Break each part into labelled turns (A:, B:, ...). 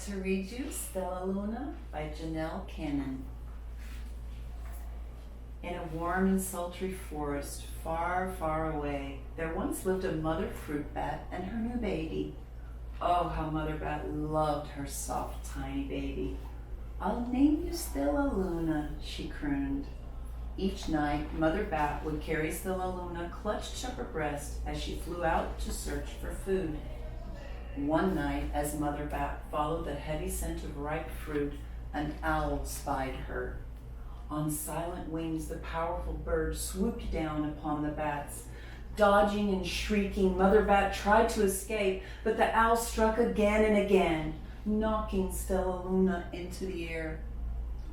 A: to read you Stellaluna by Janell Cannon. In a warm and sultry forest, far, far away, there once lived a mother fruit bat and her new baby. Oh, how Mother Bat loved her soft, tiny baby. "I'll name you Stellaluna," she crooned. Each night, Mother Bat would carry Stellaluna clutched to her breast as she flew out to search for food. One night, as Mother Bat followed the heavy scent of ripe fruit, an owl spied her. On silent wings, the powerful bird swooped down upon the bats. Dodging and shrieking, Mother Bat tried to escape, but the owl struck again and again, knocking Stellaluna into the air.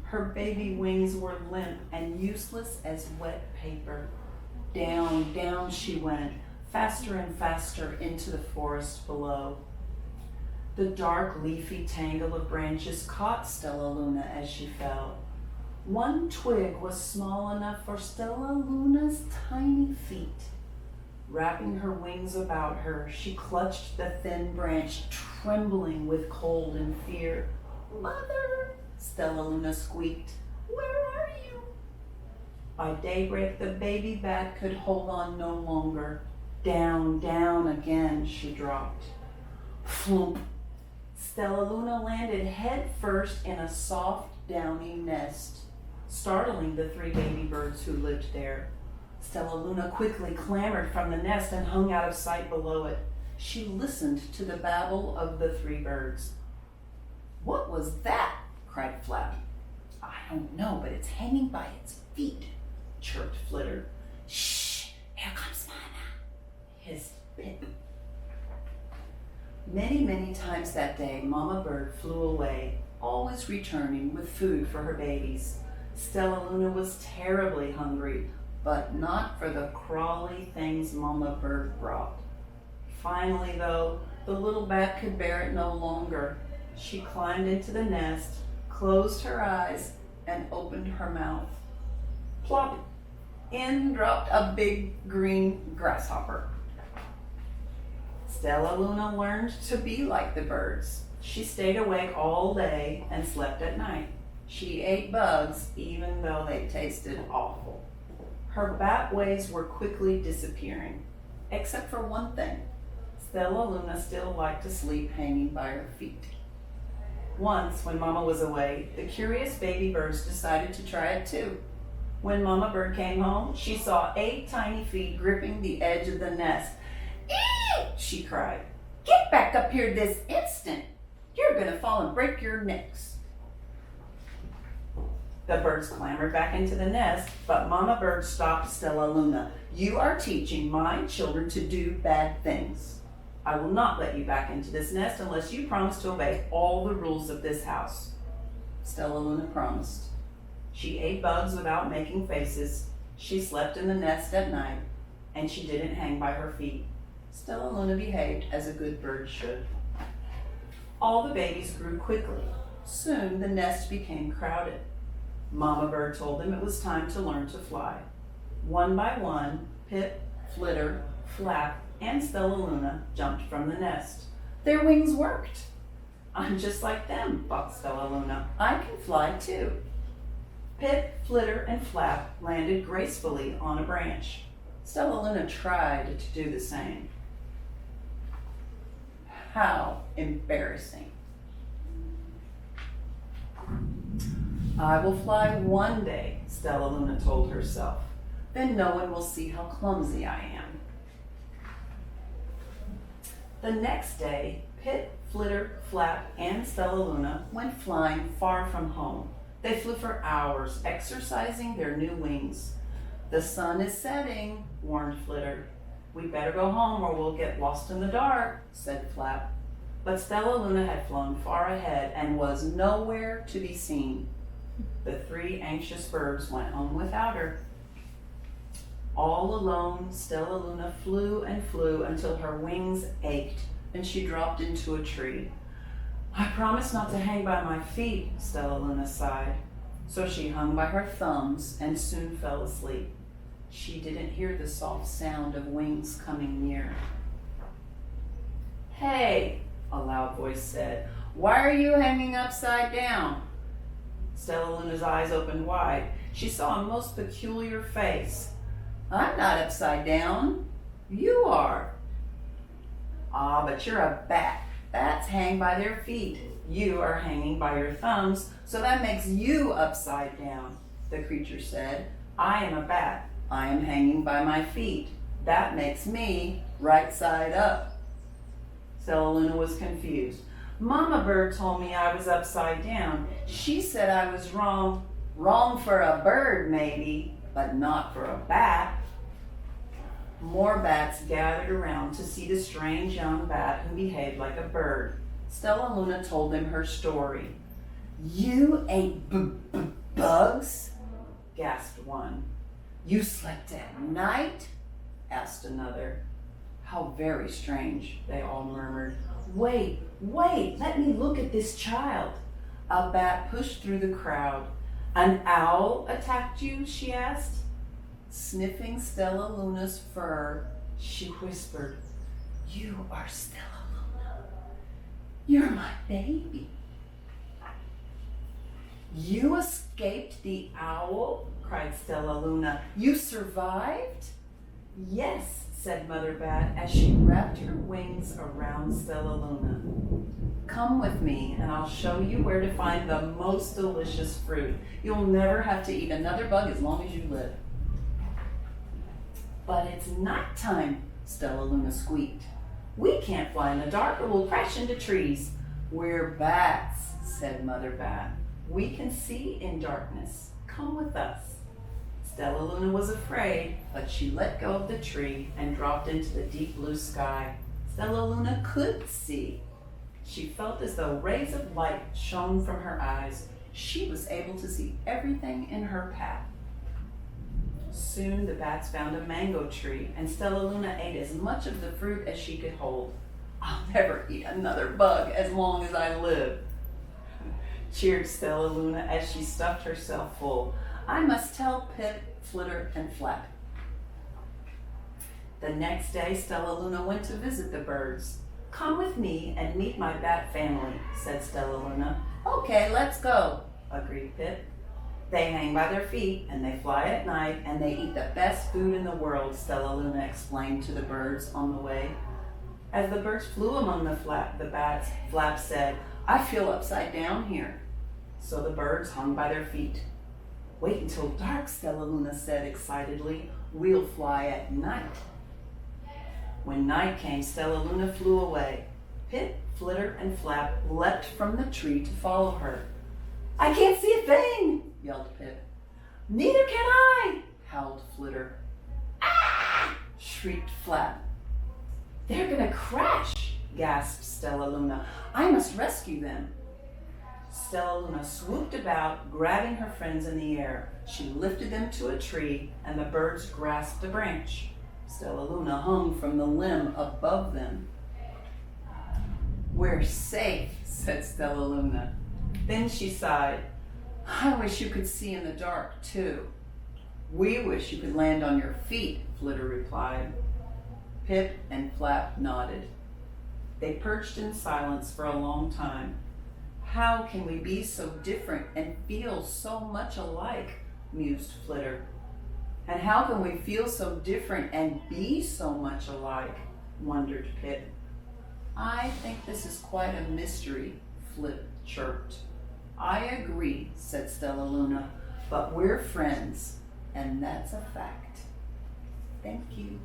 A: Her baby wings were limp and useless as wet paper. Down, down she went, faster and faster into the forest below. The dark, leafy tangle of branches caught Stellaluna as she fell. One twig was small enough for Stellaluna's tiny feet. Wrapping her wings about her, she clutched the thin branch, trembling with cold and fear. "Mother," Stellaluna squeaked, "where are you?" By daybreak, the baby bat could hold on no longer. Down, down again she dropped. Flump! Stellaluna landed head first in a soft, downy nest, startling the three baby birds who lived there. Stellaluna quickly clambered from the nest and hung out of sight below it. She listened to the babble of the three birds. "What was that?" cried Flap. "I don't know, but it's hanging by its feet," chirped Flitter. "Shh, here comes Mama," hissed Pip. Many, many times that day, Mama Bird flew away, always returning with food for her babies. Stellaluna was terribly hungry, but not for the crawly things Mama Bird brought. Finally, though, the little bat could bear it no longer. She climbed into the nest, closed her eyes, and opened her mouth. Plop! In dropped a big green grasshopper. Stellaluna learned to be like the birds. She stayed awake all day and slept at night. She ate bugs even though they tasted awful. Her bat ways were quickly disappearing, except for one thing. Stellaluna still liked to sleep hanging by her feet. Once, when Mama was away, the curious baby birds decided to try it too. When Mama Bird came home, she saw 8 tiny feet gripping the edge of the nest. "Eee!" she cried. "Get back up here this instant! You're gonna fall and break your necks." The birds clambered back into the nest, but Mama Bird stopped Stellaluna. "You are teaching my children to do bad things. I will not let you back into this nest unless you promise to obey all the rules of this house." Stellaluna promised. She ate bugs without making faces. She slept in the nest at night, and she didn't hang by her feet. Stellaluna behaved as a good bird should. All the babies grew quickly. Soon the nest became crowded. Mama Bird told them it was time to learn to fly. One by one, Pip, Flitter, Flap, and Stellaluna jumped from the nest. Their wings worked. "I'm just like them," thought Stellaluna. "I can fly too." Pip, Flitter, and Flap landed gracefully on a branch. Stellaluna tried to do the same. How embarrassing. "I will fly one day," Stellaluna told herself. "Then no one will see how clumsy I am." The next day, Pip, Flitter, Flap, and Stellaluna went flying far from home. They flew for hours, exercising their new wings. "The sun is setting," warned Flitter. "We'd better go home or we'll get lost in the dark," said Flap. But Stellaluna had flown far ahead and was nowhere to be seen. The 3 anxious birds went home without her. All alone, Stellaluna flew and flew until her wings ached and she dropped into a tree. "I promised not to hang by my feet," Stellaluna sighed. So she hung by her thumbs and soon fell asleep. She didn't hear the soft sound of wings coming near. "Hey," a loud voice said, Why are you hanging upside down? Stellaluna's eyes opened wide. She saw a most peculiar face. I'm not upside down. You are. Ah, but you're a bat. Bats hang by their feet. You are hanging by your thumbs, so that makes you upside down, the creature said. I am a bat. I am hanging by my feet. That makes me right side up. Stellaluna was confused. Mama Bird told me I was upside down. She said I was wrong. Wrong for a bird, maybe, but not for a bat. More bats gathered around to see the strange young bat who behaved like a bird. Stellaluna told them her story. You ate bugs? Gasped one. You slept at night? Asked another. How very strange, they all murmured. Wait, let me look at this child. A bat pushed through the crowd. An owl attacked you? She asked. Sniffing Stellaluna's fur, she whispered, You are Stellaluna. You're my baby. You escaped the owl? Cried Stellaluna. You survived? Yes, said Mother Bat as she wrapped her wings around Stellaluna. Come with me and I'll show you where to find the most delicious fruit. You'll never have to eat another bug as long as you live. But it's nighttime, Stellaluna squeaked. We can't fly in the dark or we'll crash into trees. We're bats, said Mother Bat. We can see in darkness. Come with us. Stellaluna was afraid, but she let go of the tree and dropped into the deep blue sky. Stellaluna could see. She felt as though rays of light shone from her eyes. She was able to see everything in her path. Soon the bats found a mango tree, and Stellaluna ate as much of the fruit as she could hold. I'll never eat another bug as long as I live, cheered Stellaluna as she stuffed herself full. I must tell Pip, Flitter, and Flap. The next day, Stellaluna went to visit the birds. Come with me and meet my bat family, said Stellaluna. Okay, let's go, agreed Pip. They hang by their feet, and they fly at night, and they eat the best food in the world, Stellaluna explained to the birds on the way. As the birds flew among the bats, Flap said, I feel upside down here. So the birds hung by their feet. Wait until dark, Stellaluna said excitedly. We'll fly at night. When night came, Stellaluna flew away. Pip, Flitter, and Flap leapt from the tree to follow her. I can't see a thing, yelled Pip. Neither can I, howled Flitter. Ah! Shrieked Flap. They're gonna crash, gasped Stellaluna. I must rescue them. Stellaluna swooped about, grabbing her friends in the air. She lifted them to a tree, and the birds grasped a branch. Stellaluna hung from the limb above them. We're safe, said Stellaluna. Then she sighed. I wish you could see in the dark, too. We wish you could land on your feet, Flitter replied. Pip and Flap nodded. They perched in silence for a long time. How can we be so different and feel so much alike, mused Flitter. And how can we feel so different and be so much alike, wondered Pip. I think this is quite a mystery, Flip chirped. I agree, said Stellaluna, but we're friends, and that's a fact. Thank you.